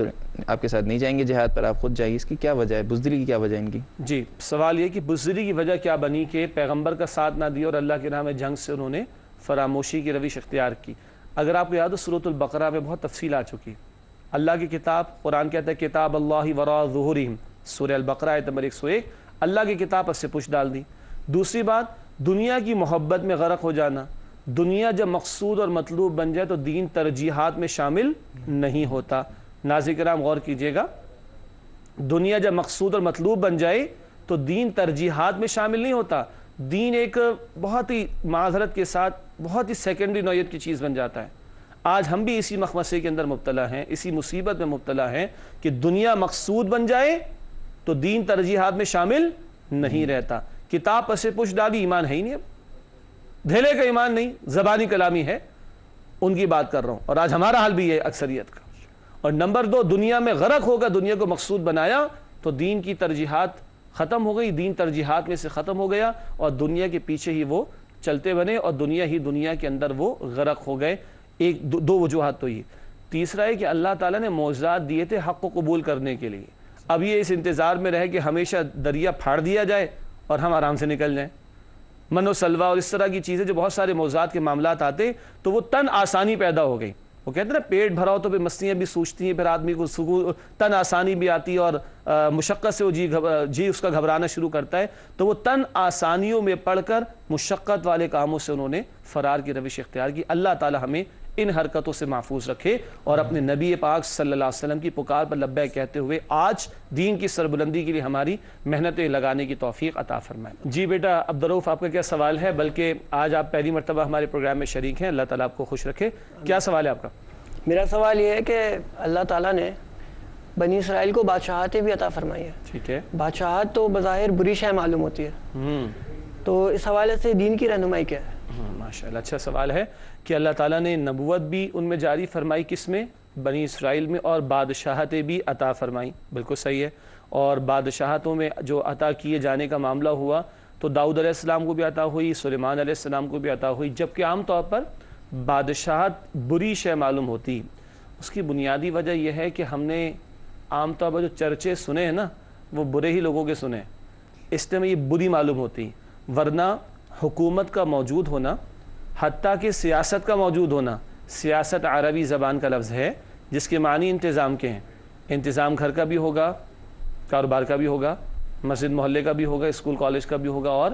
آپ کے ساتھ نہیں جائیں گے جہاد پر، آپ خود جائیے. اس کی کیا وجہ ہے؟ بزدلی کی کیا وجہ ہے ان کی؟ جی سوال یہ کہ بزدلی کی وجہ کیا بنی کہ پیغمبر کا ساتھ نہ دیا اور اللہ کے راہ میں جنگ سے انہوں نے فراموشی کی روش اختیار کی. اگر آپ کو یاد ہو سورۃ البقرہ میں بہت تفصیل آ چکی. اللہ کی کتاب، قرآن کہتا ہے کتاب اللہ وراء ظہورہم، سورہ البقرہ آیت نمبر 101، اللہ کی کتاب اس سے پوچھ ڈال دی. دوسری بات، دنیا کی محبت میں غرق ہو جانا. دنیا جب مقصود اور مطلوب بن جائے تو دین ترجیحات میں شامل نہیں ہوتا. ناظرین کرام غور کیجئے گا، دنیا جب مقصود اور مطلوب بن جائے تو دین ترجیحات میں شامل نہیں ہوتا. دین ایک بہت ہی معذرت کے ساتھ بہت ہی سیکنڈری نوعیت کی چیز بن جاتا ہے. آج ہم بھی اسی مخمصے کے اندر مبتلا ہیں، اسی مصیبت میں مبتلا ہیں کہ دنیا مقصود بن جائے تو دین ترجیحات میں شامل نہیں رہتا. کتاب پس پوچھ ڈالی، ایمان ہے ہی نہیں، اب دھیلے کا ایمان نہیں، زبانی کلامی ہے. ان کی بات کر رہا ہوں، اور آج ہمارا حال بھی ہے اکثریت کا. اور نمبر 2، دنیا میں غرق ہوگا، دنیا کو مقصود بنایا تو دین کی ترجیحات ختم ہو گئی، دین ترجیحات میں سے ختم ہو گیا اور دنیا کے پیچھے ہی وہ چلتے بنے اور دنیا کے اندر وہ غرق ہو گئے. ایک دو وجوہات تو یہ. تیسرا ہے کہ اللہ تعالیٰ نے معجزات دیے تھے حق کو قبول کرنے کے لیے. اب یہ اس انتظار میں رہے کہ ہمیشہ دریا پھاڑ دیا جائے اور ہم آرام سے نکل جائیں. من و سلوہ اور اس طرح کی چیزیں جو بہت سارے معجزات کے معاملات آتے تو وہ تن آسانی پیدا ہو گئی. وہ کہتے ہیں نا پیٹ بھرا ہو تو پھر مستیاں بھی سوچتی ہیں، پھر آدمی کو تن آسانی بھی آتی ہے اور مشقت سے وہ جی اس کا گھبرانا شروع کرتا ہے. تو وہ تن آسانیوں میں پڑھ کر مشقت والے کاموں سے انہوں نے فرار کی روش اختیار کی. اللہ تعالی ہمیں ان حرکتوں سے محفوظ رکھے اور اپنے نبی پاک صلی اللہ علیہ وسلم کی پکار پر لبیک کہتے ہوئے آج دین کی سربلندی کے لیے ہماری محنتیں لگانے کی توفیق عطا فرمائے. جی بیٹا عبدالرؤف، آپ کا کیا سوال ہے؟ بلکہ آج آپ پہلی مرتبہ ہمارے پروگرام میں شریک ہیں، اللہ تعالیٰ آپ کو خوش رکھے. کیا سوال ہے آپ کا؟ میرا سوال یہ ہے کہ اللہ تعالیٰ نے بنی اسرائیل کو بادشاہتیں بھی عطا فرمائی ہیں. ٹھیک ہے. بادشاہت تو بظاہر بری شے معلوم ہوتی ہے، تو اس حوالے سے دین کی رہنمائی کیا ہے؟ ماشاءاللہ اچھا سوال ہے کہ اللہ تعالیٰ نے نبوت بھی ان میں جاری فرمائی، کس میں؟ بنی اسرائیل میں، اور بادشاہتیں بھی عطا فرمائی. بالکل صحیح ہے. اور بادشاہتوں میں جو عطا کیے جانے کا معاملہ ہوا تو داؤد علیہ السلام کو بھی عطا ہوئی، سلیمان علیہ السلام کو بھی عطا ہوئی. جبکہ عام طور پر بادشاہت بری شے معلوم ہوتی. اس کی بنیادی وجہ یہ ہے کہ ہم نے عام طور پر جو چرچے سنے ہیں نا وہ برے ہی لوگوں کے سنے، اس لیے یہ بری معلوم ہوتی. ورنہ حکومت کا موجود ہونا، حتیٰ کہ سیاست کا موجود ہونا، سیاست عربی زبان کا لفظ ہے جس کے معنی انتظام کے ہیں. انتظام گھر کا بھی ہوگا، کاروبار کا بھی ہوگا، مسجد محلے کا بھی ہوگا، اسکول کالج کا بھی ہوگا اور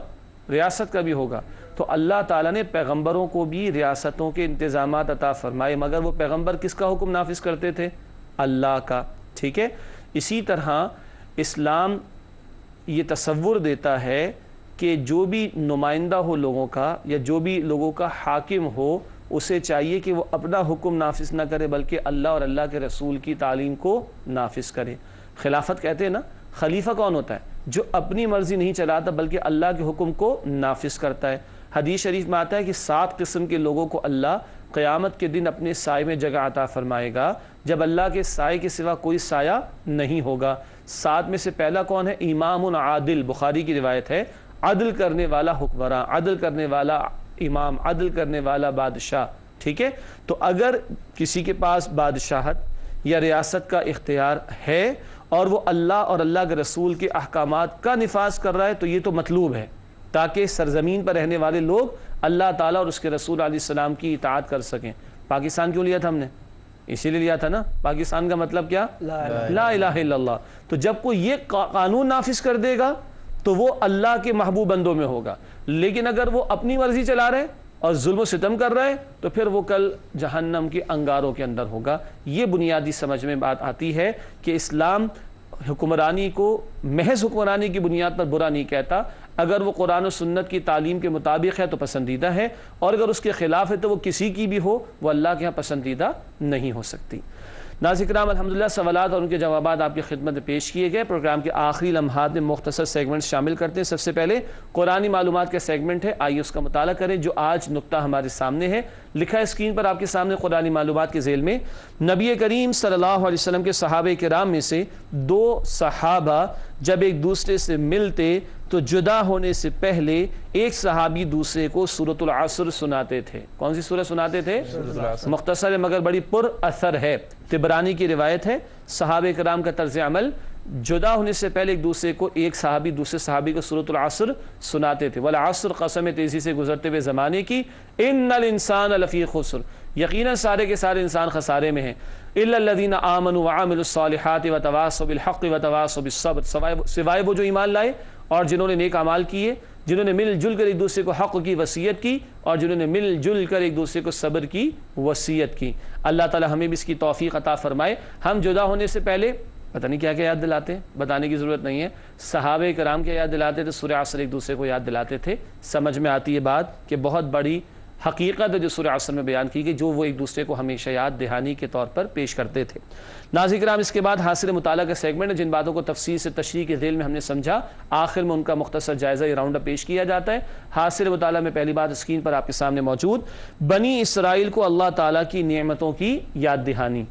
ریاست کا بھی ہوگا. تو اللہ تعالیٰ نے پیغمبروں کو بھی ریاستوں کے انتظامات عطا فرمائے، مگر وہ پیغمبر کس کا حکم نافذ کرتے تھے؟ اللہ کا. ٹھیک ہے. اسی طرح اسلام یہ تصور دیتا ہے کہ جو بھی نمائندہ ہو لوگوں کا یا جو بھی لوگوں کا حاکم ہو، اسے چاہیے کہ وہ اپنا حکم نافذ نہ کرے بلکہ اللہ اور اللہ کے رسول کی تعلیم کو نافذ کرے. خلافت کہتے ہیں نا، خلیفہ کون ہوتا ہے؟ جو اپنی مرضی نہیں چلاتا بلکہ اللہ کے حکم کو نافذ کرتا ہے. حدیث شریف میں آتا ہے کہ 7 قسم کے لوگوں کو اللہ قیامت کے دن اپنے سائے میں جگہ عطا فرمائے گا جب اللہ کے سائے کے سوا کوئی سایہ نہیں ہوگا. 7 میں سے پہلا کون ہے؟ امام عادل. بخاری کی روایت ہے، عدل کرنے والا حکمراں، عدل کرنے والا امام، عدل کرنے والا بادشاہ. ٹھیک ہے. تو اگر کسی کے پاس بادشاہت یا ریاست کا اختیار ہے اور وہ اللہ اور اللہ کے رسول کے احکامات کا نفاذ کر رہا ہے تو یہ تو مطلوب ہے تاکہ سرزمین پر رہنے والے لوگ اللہ تعالیٰ اور اس کے رسول علیہ السلام کی اطاعت کر سکیں. پاکستان کیوں لیا تھا ہم نے؟ اسی لیے لیا تھا نا. پاکستان کا مطلب کیا؟ لا الہ الا اللہ. تو جب کوئی یہ قانون نافذ کر دے گا تو وہ اللہ کے محبوب بندوں میں ہوگا. لیکن اگر وہ اپنی مرضی چلا رہے اور ظلم و ستم کر رہے تو پھر وہ کل جہنم کے انگاروں کے اندر ہوگا. یہ بنیادی سمجھ میں بات آتی ہے کہ اسلام حکمرانی کو محض حکمرانی کی بنیاد پر برا نہیں کہتا، اگر وہ قرآن و سنت کی تعلیم کے مطابق ہے تو پسندیدہ ہے، اور اگر اس کے خلاف ہے تو وہ کسی کی بھی ہو وہ اللہ کے ہاں پسندیدہ نہیں ہو سکتی۔ ناظرین کرام، الحمدللہ سوالات اور ان کے جوابات آپ کی خدمت میں پیش کیے گئے۔ پروگرام کے آخری لمحات میں مختصر سیگمنٹ شامل کرتے ہیں۔ سب سے پہلے قرآنی معلومات کا سیگمنٹ ہے، آئیے اس کا مطالعہ کریں۔ جو آج نقطہ ہمارے سامنے ہے، لکھا ہے اسکرین پر آپ کے سامنے قرآنی معلومات کے ذیل میں، نبی کریم صلی اللہ علیہ وسلم کے صحابہ کرام میں سے 2 صحابہ جب ایک دوسرے سے ملتے تو جدا ہونے سے پہلے ایک صحابی دوسرے کو سورۃ العصر سناتے تھے۔ کون سی سورہ سناتے تھے؟ مختصر ہے مگر بڑی پر اثر ہے، طبرانی کی روایت ہے۔ صحابہ کرام کا طرز عمل، جدا ہونے سے پہلے ایک دوسرے کو ایک صحابی دوسرے صحابی کو سورۃ العصر سناتے تھے۔ والعصر، قسم تیزی سے گزرتے ہوئے زمانے کی، ان الانسان لفی خسر، یقیناً سارے کے سارے انسان خسارے میں ہیں، الا الذین آمنوا وعملوا الصالحات وتواصوا بالحق وتواصوا بالصبر، سوائے وہ جو ایمان لائے اور جنہوں نے نیک اعمال کیے، جنہوں نے مل جل کر ایک دوسرے کو حق کی وصیت کی اور جنہوں نے مل جل کر ایک دوسرے کو صبر کی وصیت کی۔ اللہ تعالی ہمیں بھی اس کی توفیق عطا فرمائے۔ ہم جدا ہونے سے پہلے پتہ نہیں کیا کیا یاد دلاتے ہیں، بتانے کی ضرورت نہیں ہے۔ صحابہ کرام کیا یاد دلاتے تھے؟ سورہ عصر ایک دوسرے کو یاد دلاتے تھے۔ سمجھ میں آتی ہے بات کہ بہت بڑی حقیقت ہے جو سورہ عصر میں بیان کی گئی، جو وہ ایک دوسرے کو ہمیشہ یاد دہانی کے طور پر پیش کرتے تھے۔ ناظرین کرام، اس کے بعد حاصل مطالعہ کا سیگمنٹ ہے، جن باتوں کو تفصیل سے تشریح کے ذیل میں ہم نے سمجھا، آخر میں ان کا مختصر جائزہ یہ راؤنڈ اپ پیش کیا جاتا ہے۔ حاصل مطالعہ میں پہلی بات اسکرین پر آپ کے سامنے موجود، بنی اسرائیل کو اللہ تعالیٰ کی نعمتوں کی یاد دہانی۔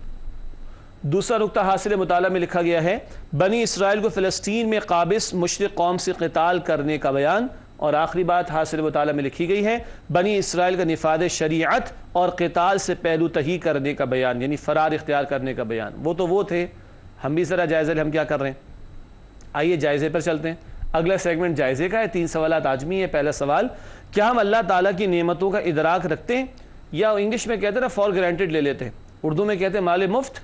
دوسرا نقطہ حاصل مطالعہ میں لکھا گیا ہے، بنی اسرائیل کو فلسطین میں قابض مشرک قوم سے قتال کرنے کا بیان۔ اور آخری بات حاصل مطالعہ میں لکھی گئی ہے، بنی اسرائیل کا نفاذ شریعت اور قتال سے پہلو تہی کرنے کا بیان، یعنی فرار اختیار کرنے کا بیان۔ وہ تو وہ تھے، ہم بھی ذرا جائزہ لیں ہم کیا کر رہے ہیں۔ آئیے جائزے پر چلتے ہیں۔ اگلا سیگمنٹ جائزے کا ہے، 3 سوالات آجمی ہے۔ پہلا سوال، کیا ہم اللہ تعالیٰ کی نعمتوں کا ادراک رکھتے ہیں، یا انگلش میں کہتے ہیں نا فار گرانٹڈ لے لیتے ہیں، اردو میں کہتے ہیں مال مفت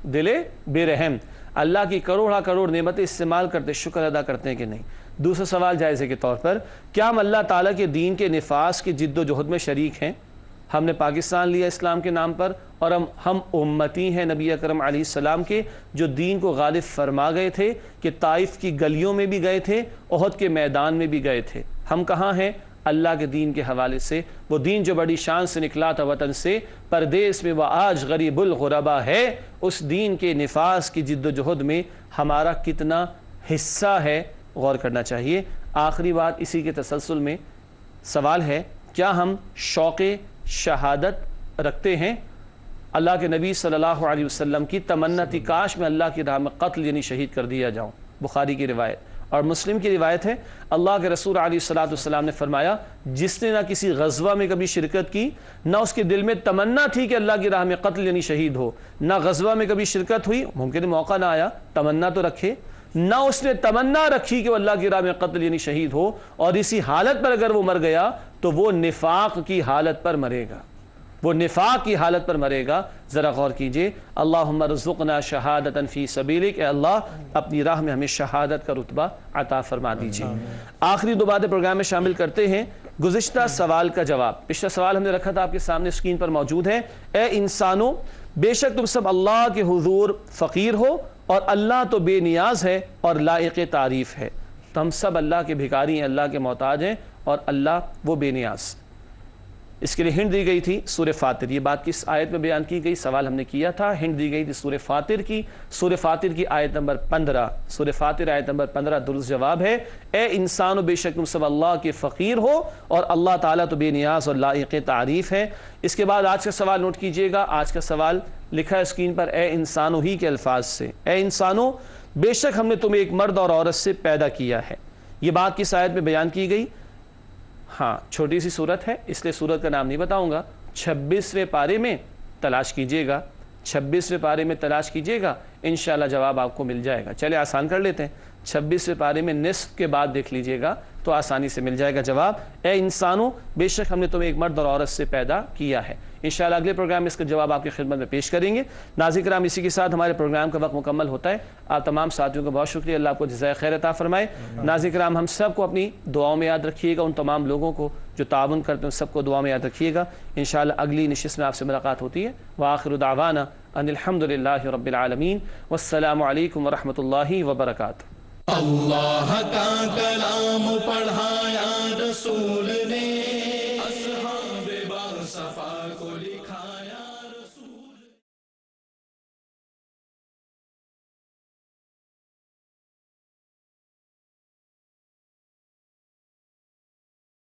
دل بے رحم، اللہ کی کروڑ نعمتیں استعمال کرتے شکر ادا کرتے ہیں کہ نہیں۔ دوسرا سوال جائزے کے طور پر، کیا ہم اللہ تعالیٰ کے دین کے نفاذ کی جد و جہد میں شریک ہیں؟ ہم نے پاکستان لیا اسلام کے نام پر، اور ہم امتی ہیں نبی اکرم علیہ السلام کے، جو دین کو غالب فرما گئے تھے، کہ طائف کی گلیوں میں بھی گئے تھے، احد کے میدان میں بھی گئے تھے۔ ہم کہاں ہیں؟ اللہ کے دین کے حوالے سے، وہ دین جو بڑی شان سے نکلا تھا وطن سے، پردیس میں وہ آج غریب الغربا ہے، اس دین کے نفاذ کی جد و جہد میں ہمارا کتنا حصہ ہے، غور کرنا چاہیے۔ آخری بات اسی کے تسلسل میں سوال ہے، کیا ہم شوق شہادت رکھتے ہیں؟ اللہ کے نبی صلی اللہ علیہ وسلم کی تمنا تھی کاش میں اللہ کی راہ میں قتل یعنی شہید کر دیا جاؤں، بخاری کی روایت اور مسلم کی روایت ہے، اللہ کے رسول علیہ السلام نے فرمایا، جس نے نہ کسی غزوہ میں کبھی شرکت کی، نہ اس کے دل میں تمنا تھی کہ اللہ کی راہ میں قتل یعنی شہید ہو، نہ غزوہ میں کبھی شرکت ہوئی، ممکن موقع نہ آیا، تمنا تو رکھے، نہ اس نے تمنا رکھی کہ وہ اللہ کی راہ میں قتل یعنی شہید ہو، اور اسی حالت پر اگر وہ مر گیا تو وہ نفاق کی حالت پر مرے گا، وہ نفاق کی حالت پر مرے گا۔ ذرا غور کیجئے، اللہم ارزقنا شہادتا فی سبیلک، اے اللہ اپنی راہ میں ہمیں شہادت کا رتبہ عطا فرما دیجئے۔ آخری 2 باتیں پروگرام میں شامل کرتے ہیں۔ گزشتہ سوال کا جواب، پچھلا سوال ہم نے رکھا تھا آپ کے سامنے اسکرین پر موجود ہے، اے انسانوں بے شک تم سب اللہ کے حضور فقیر ہو اور اللہ تو بے نیاز ہے اور لائق تعریف ہے۔ تو ہم سب اللہ کے بھکاری ہیں، اللہ کے محتاج ہیں، اور اللہ وہ بے نیاز۔ اس کے لیے ہنٹ دی گئی تھی سورہ فاطر، یہ بات کس آیت میں بیان کی گئی؟ سوال ہم نے کیا تھا، ہنٹ دی گئی تھی سورہ فاطر کی، سورہ فاطر کی آیت نمبر 15، سورہ فاطر آیت نمبر 15 درست جواب ہے، اے انسانو بے شک تم سب اللہ کے فقیر ہو اور اللہ تعالیٰ تو بے نیاز اور لائق تعریف ہے۔ اس کے بعد آج کا سوال نوٹ کیجئے گا، آج کا سوال لکھا ہے اسکرین پر، اے انسانو ہی کے الفاظ سے، اے انسانو بے شک ہم نے تمہیں ایک مرد اور عورت سے پیدا کیا ہے۔ یہ بات کس آیت میں بیان کی گئی؟ ہاں چھوٹی سی سورت ہے اس لیے سورت کا نام نہیں بتاؤں گا، 26ویں پارے میں تلاش کیجئے گا، 26ویں پارے میں تلاش کیجئے گا، انشاءاللہ جواب آپ کو مل جائے گا۔ چلے آسان کر لیتے ہیں، 26ویں پارے میں نصف کے بعد دیکھ لیجئے گا تو آسانی سے مل جائے گا جواب، اے انسانوں بے شک ہم نے تمہیں ایک مرد اور عورت سے پیدا کیا ہے۔ انشاءاللہ اگلے پروگرام میں اس کا جواب آپ کی خدمت میں پیش کریں گے۔ ناظرین کرام، اسی کے ساتھ ہمارے پروگرام کا وقت مکمل ہوتا ہے۔ آپ تمام ساتھیوں کا بہت شکریہ، اللہ آپ کو جزائے خیر عطا فرمائے۔ ناظرین کرام، ہم سب کو اپنی دعاؤں میں یاد رکھیے گا، ان تمام لوگوں کو جو تعاون کرتے ہیں سب کو دعا میں یاد رکھیے گا۔ انشاءاللہ اگلی نشست میں آپ سے ملاقات ہوتی ہے۔ وآخر دعوانا ان الحمدللہ رب العالمین والسلام علیکم ورحمۃ اللہ وبرکاتہ۔ اللہ کا کلام پڑھا یا رسول